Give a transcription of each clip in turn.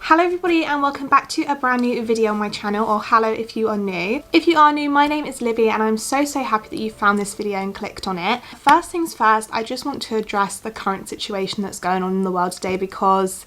Hello everybody and welcome back to a brand new video on my channel, or hello if you are new. If you are new, my name is Libby and I'm so happy that you found this video and clicked on it. First things first, I just want to address the current situation that's going on in the world today because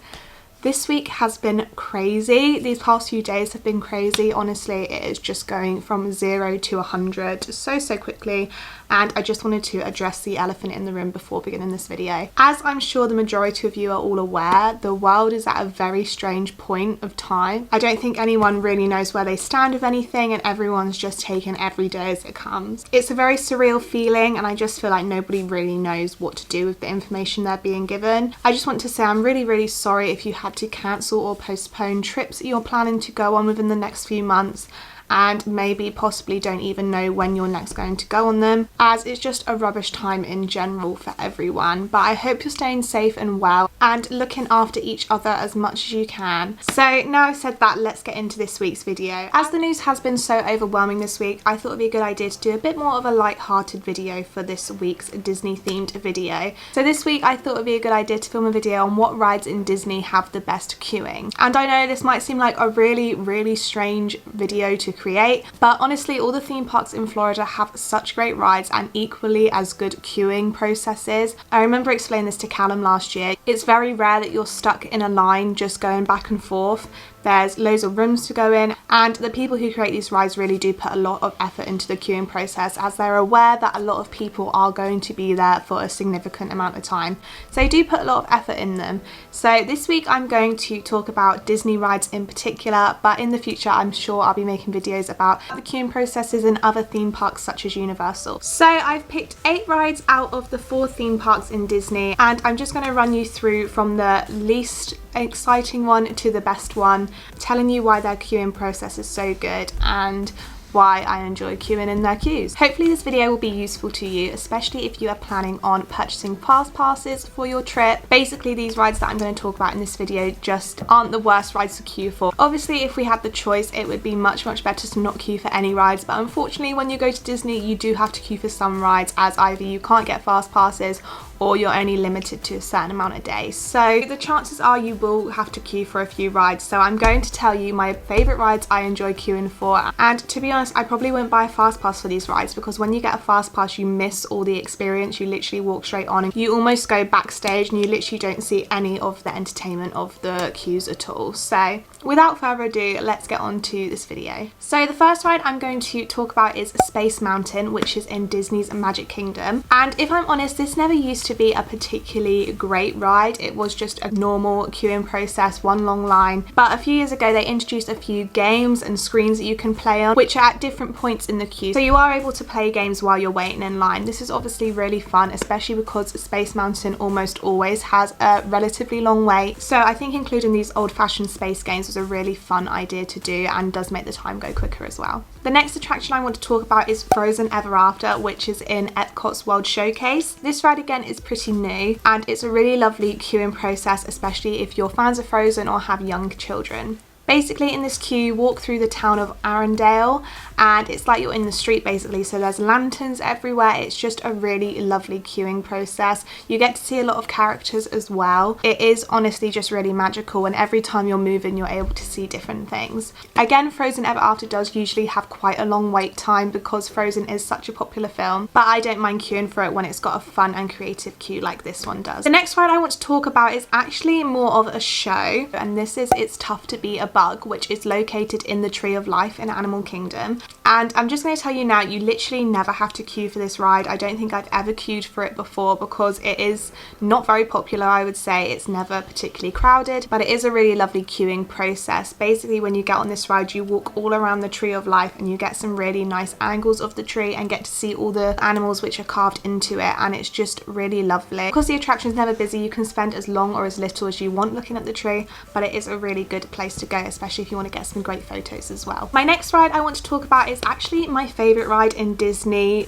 this week has been crazy. These past few days have been crazy. Honestly, it is just going from 0 to 100 so quickly, and I just wanted to address the elephant in the room before beginning this video. As I'm sure the majority of you are all aware, the world is at a very strange point of time. I don't think anyone really knows where they stand with anything, and everyone's just taking every day as it comes. It's a very surreal feeling, and I just feel like nobody really knows what to do with the information they're being given. I just want to say I'm really sorry if you had to cancel or postpone trips that you're planning to go on within the next few months, and maybe possibly don't even know when you're next going to go on them, as it's just a rubbish time in general for everyone. But I hope you're staying safe and well and looking after each other as much as you can. So now I've said that, let's get into this week's video. As the news has been so overwhelming this week, I thought it'd be a good idea to do a bit more of a light-hearted video for this week's Disney themed video. So this week I thought it'd be a good idea to film a video on what rides in Disney have the best queuing. And I know this might seem like a really strange video to create, but honestly all the theme parks in Florida have such great rides and equally as good queuing processes. I remember explaining this to Callum last year. It's very rare that you're stuck in a line just going back and forth. There's loads of rooms to go in, and the people who create these rides really do put a lot of effort into the queuing process, as they're aware that a lot of people are going to be there for a significant amount of time. So they do put a lot of effort in them. So this week I'm going to talk about Disney rides in particular, but in the future I'm sure I'll be making videos about the queuing processes in other theme parks such as Universal. So I've picked 8 rides out of the 4 theme parks in Disney, and I'm just going to run you through from the least exciting one to the best one, telling you why their queuing process is so good and why I enjoy queuing in their queues. Hopefully this video will be useful to you, especially if you are planning on purchasing fast passes for your trip. Basically these rides that I'm going to talk about in this video just aren't the worst rides to queue for. Obviously if we had the choice it would be much better to not queue for any rides, but unfortunately when you go to Disney you do have to queue for some rides, as either you can't get fast passes or you're only limited to a certain amount of days. So the chances are you will have to queue for a few rides. So I'm going to tell you my favourite rides I enjoy queuing for. And to be honest, I probably wouldn't buy a fast pass for these rides, because when you get a fast pass you miss all the experience. You literally walk straight on and you almost go backstage and you literally don't see any of the entertainment of the queues at all. So without further ado, let's get on to this video. So the first ride I'm going to talk about is Space Mountain, which is in Disney's Magic Kingdom. And if I'm honest, this never used to be a particularly great ride. It was just a normal queuing process, one long line. But a few years ago they introduced a few games and screens that you can play on, which are at different points in the queue. So you are able to play games while you're waiting in line. This is obviously really fun, especially because Space Mountain almost always has a relatively long wait. So I think including these old-fashioned space games was a really fun idea to do, and does make the time go quicker as well. The next attraction I want to talk about is Frozen Ever After, which is in Epcot's World Showcase. This ride again is pretty new, and it's a really lovely queuing process, especially if you're fans of Frozen or have young children. Basically in this queue you walk through the town of Arendelle, and it's like you're in the street basically, so there's lanterns everywhere. It's just a really lovely queuing process. You get to see a lot of characters as well. It is honestly just really magical, and every time you're moving you're able to see different things. Again, Frozen Ever After does usually have quite a long wait time because Frozen is such a popular film, but I don't mind queuing for it when it's got a fun and creative queue like this one does. The next ride I want to talk about is actually more of a show, and this is It's Tough to Be a Bug, which is located in the Tree of Life in Animal Kingdom. And I'm just going to tell you now, you literally never have to queue for this ride. I don't think I've ever queued for it before because it is not very popular, I would say. It's never particularly crowded, but it is a really lovely queuing process. Basically when you get on this ride you walk all around the Tree of Life and you get some really nice angles of the tree and get to see all the animals which are carved into it, and it's just really lovely. Because the attraction is never busy, you can spend as long or as little as you want looking at the tree, but it is a really good place to go, especially if you want to get some great photos as well. My next ride I want to talk about is actually my favourite ride in Disney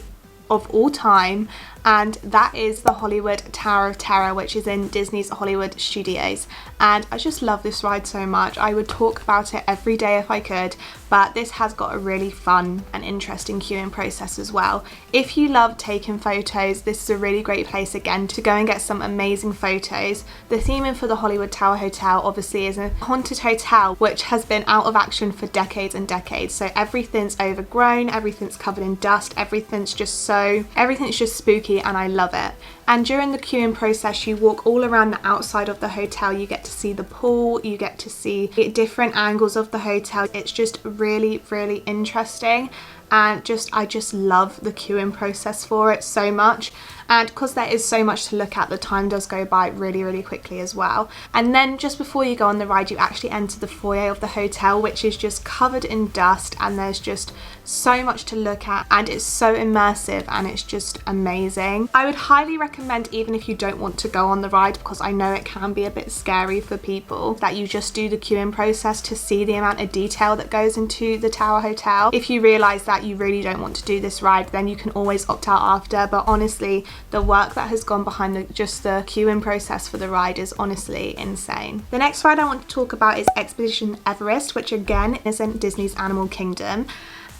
of all time, and that is the Hollywood Tower of Terror, which is in Disney's Hollywood Studios. And I just love this ride so much. I would talk about it every day if I could, but this has got a really fun and interesting queuing process as well. If you love taking photos, this is a really great place again to go and get some amazing photos. The theming for the Hollywood Tower Hotel obviously is a haunted hotel which has been out of action for decades and decades, so everything's overgrown, everything's covered in dust, everything's just spooky, and I love it. And during the queuing process, you walk all around the outside of the hotel. You get to see the pool, you get to see different angles of the hotel. It's just really, really interesting, and I just love the queuing process for it so much. And because there is so much to look at, the time does go by really, really quickly as well. And then just before you go on the ride, you actually enter the foyer of the hotel, which is just covered in dust, and there's just so much to look at, and it's so immersive, and it's just amazing. I would highly recommend, even if you don't want to go on the ride, because I know it can be a bit scary for people, that you just do the queuing process to see the amount of detail that goes into the Tower Hotel. If you realise that you really don't want to do this ride, then you can always opt out after, but honestly, the work that has gone behind just the queuing process for the ride is honestly insane. The next ride I want to talk about is Expedition Everest, which again is in Disney's Animal Kingdom.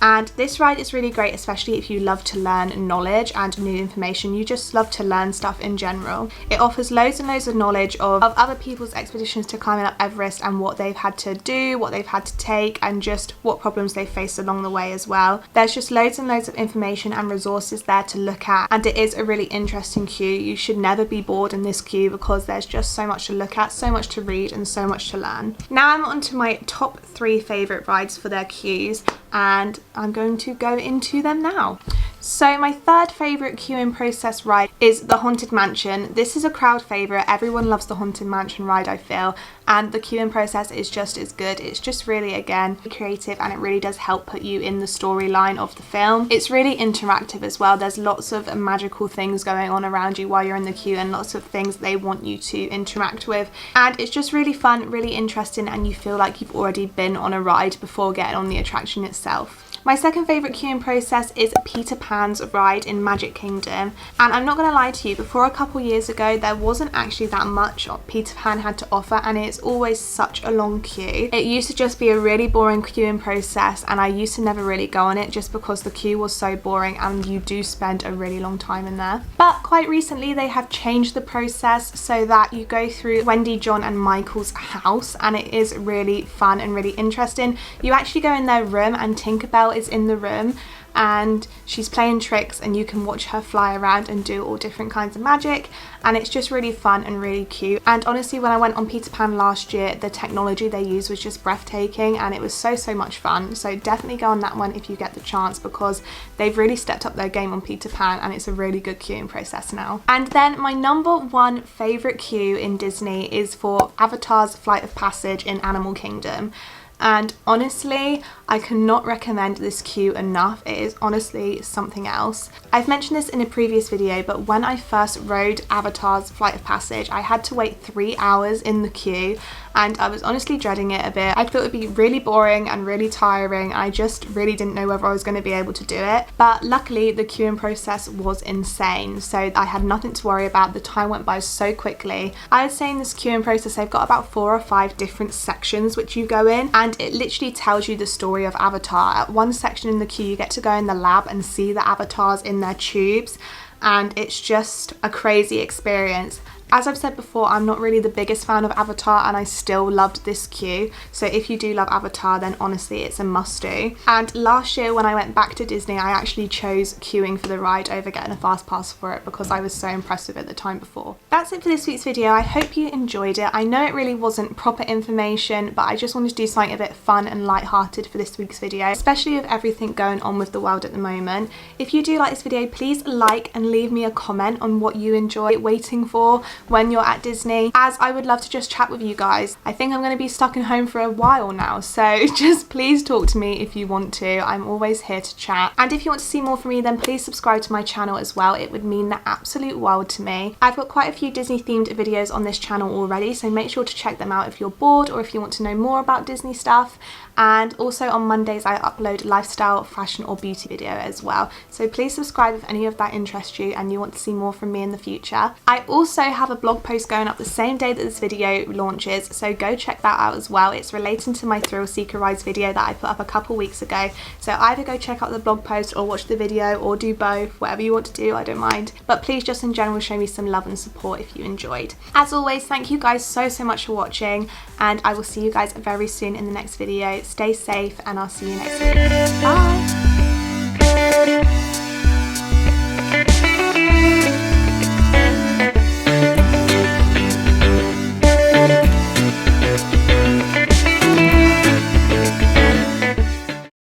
And this ride is really great, especially if you love to learn knowledge and new information. You just love to learn stuff in general. It offers loads and loads of knowledge of other people's expeditions to climbing up Everest and what they've had to do, what they've had to take, and just what problems they've faced along the way as well. There's just loads and loads of information and resources there to look at, and it is a really interesting queue. You should never be bored in this queue because there's just so much to look at, so much to read, and so much to learn. Now I'm on to my top 3 favourite rides for their queues, and I'm going to go into them now. So my third favourite queuing process ride is the Haunted Mansion. This is a crowd favourite. Everyone loves the Haunted Mansion ride, I feel, and the queuing process is just as good. It's just really, again, creative, and it really does help put you in the storyline of the film. It's really interactive as well. There's lots of magical things going on around you while you're in the queue, and lots of things they want you to interact with, and it's just really fun, really interesting, and you feel like you've already been on a ride before getting on the attraction itself. My second favourite queuing process is Peter Pan's ride in Magic Kingdom, and I'm not going to lie to you, before a couple years ago there wasn't actually that much Peter Pan had to offer, and it's always such a long queue. It used to just be a really boring queuing process, and I used to never really go on it just because the queue was so boring and you do spend a really long time in there. But quite recently they have changed the process so that you go through Wendy, John and Michael's house, and it is really fun and really interesting. You actually go in their room, and Tinkerbell is in the room, and she's playing tricks, and you can watch her fly around and do all different kinds of magic, and it's just really fun and really cute. And honestly, when I went on Peter Pan last year, the technology they used was just breathtaking, and it was so much fun. So definitely go on that one if you get the chance, because they've really stepped up their game on Peter Pan, and it's a really good queuing process now. And then my number 1 favourite queue in Disney is for Avatar's Flight of Passage in Animal Kingdom. And honestly, I cannot recommend this queue enough. It is honestly something else. I've mentioned this in a previous video, but when I first rode Avatar's Flight of Passage, I had to wait 3 hours in the queue, and I was honestly dreading it a bit. I thought it would be really boring and really tiring. I just really didn't know whether I was going to be able to do it. But luckily, the queuing process was insane, so I had nothing to worry about. The time went by so quickly. I would say in this queuing process, they've got about 4 or 5 different sections which you go in, and it literally tells you the story of Avatar. At one section in the queue, you get to go in the lab and see the avatars in their tubes, and it's just a crazy experience. As I've said before, I'm not really the biggest fan of Avatar, and I still loved this queue. So if you do love Avatar, then honestly it's a must do. And last year when I went back to Disney, I actually chose queuing for the ride over getting a fast pass for it, because I was so impressed with it the time before. That's it for this week's video. I hope you enjoyed it. I know it really wasn't proper information, but I just wanted to do something a bit fun and light-hearted for this week's video, especially with everything going on with the world at the moment. If you do like this video, please like and leave me a comment on what you enjoy waiting for, when you're at Disney, as I would love to just chat with you guys. I think I'm going to be stuck in home for a while now, so just please talk to me if you want to. I'm always here to chat. And if you want to see more from me, then please subscribe to my channel as well. It would mean the absolute world to me. I've got quite a few Disney themed videos on this channel already, so make sure to check them out if you're bored or if you want to know more about Disney stuff. And also on Mondays I upload a lifestyle, fashion or beauty video as well, so please subscribe if any of that interests you and you want to see more from me in the future. I also have a blog post going up the same day that this video launches, so go check that out as well. It's relating to my Thrill Seeker Rise video that I put up a couple weeks ago, so either go check out the blog post or watch the video, or do both, whatever you want to do, I don't mind. But please just in general show me some love and support if you enjoyed. As always, thank you guys so much for watching, and I will see you guys very soon in the next video. Stay safe and I'll see you next week. Bye!